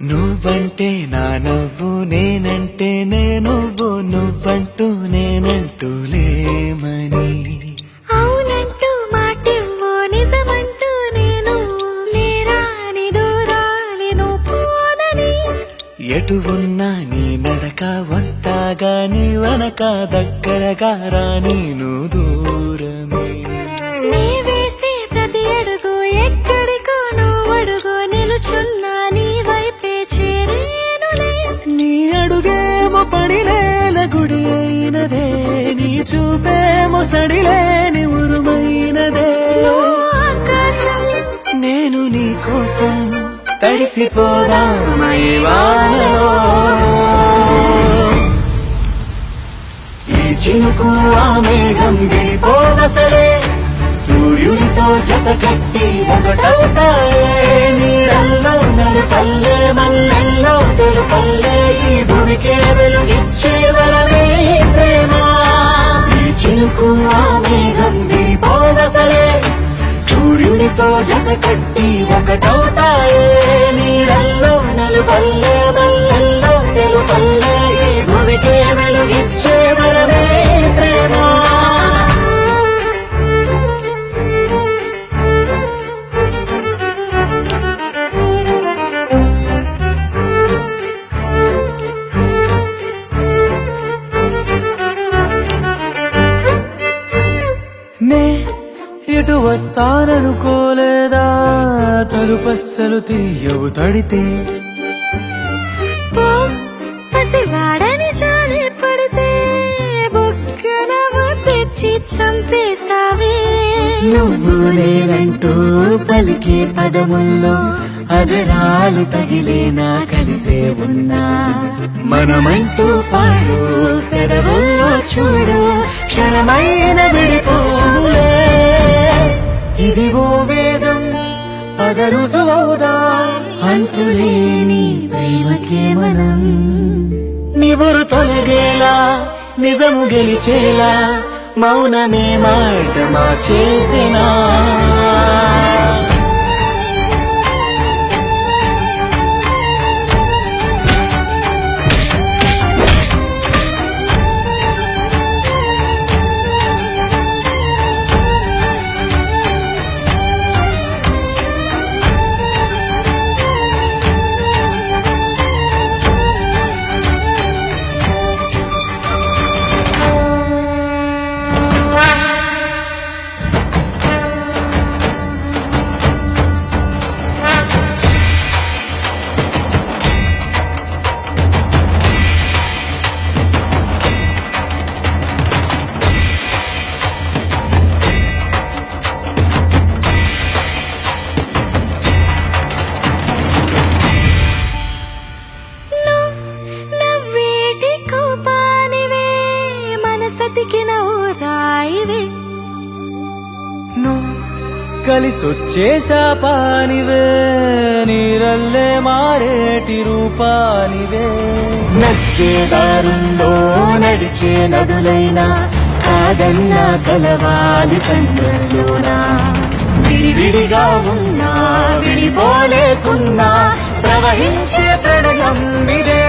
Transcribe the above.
నువ్వంటే నా నవ్వు నేనంటే నువ్వు నువ్వంటూ నేనంటూ లేమని అవునంటూ మాటివ్వు నిజమంటూ నేను లేరాని దూరాలి నువ్వు పోనని ఎటు ఉన్నా నీ నడక వస్తాగా నీ వనక దగ్గరగా రాని నువ్వు దూరమే నీ వేసే ప్రతి అడుగు ఎక్కడికో నువ్వు అడుగు నిలుచున్నా నీ వైపే చేరేనులే నీ అడుగేమో పడిలేల గుడి అయినదే నీ చూపేమో సడిలేని ఉరుమైనదే ఆకాశం నేను నీ కోసం తడిసిపోదామా ఈ వానలో ఈ చినుకు ఆ మేఘం విడిపోవసలే సూర్యుడితో జత కట్టి ఒకటవుతాయే నీడల్లో నలుపల్లె మల్లెల్లో తెలుపల్లె ఈ భూమికే వెలుగిచ్చే వరమే ప్రేమ ఈ చినుకు ఆ మేఘం విడిపోవసలే సూర్యుడితో జత కట్టి ఒకటవుతాయే నీడల్లో నలుపల్లె మల్లెల్లో తెలుపల్లె ఈ భూమికే వెలుగిచ్చే వరమే ప్రేమ నే ఇటు వస్తాననుకోలేదా తలుపస్సలు తీయవు తడితే పో పసివాడని జాలి పడితే బుగ్గన తెచ్చి చంపేశావే నువ్వు నేనంటూ పలికే పదముల్లో అదరాలు తగిలేనా కలిసే ఉన్నా మనమంటూ పాడు పెదవుల్లో చూడు క్షణమైన విడిపోలే ఇదిగో వేదం పదరుసవుదా అంతులేని ప్రేమకే మనం నివురు తొలగేలా నిజము గెలిచేలా మౌనమే మాట మార్చేసినా నవ్వేటి కోపానివే మనసతికిన ఊరాయివే నువ్వు కలిసొచ్చే శాపానివే నీరల్లే మారేటి రూపానివే నచ్చే దారుల్లో నడిచే నదులైనా కాదన్నా కలవాలి సంద్రంలోనా విడివిడిగా ఉన్నా విడిపోలేకున్నా ప్రవహించే ప్రణయం ఇదే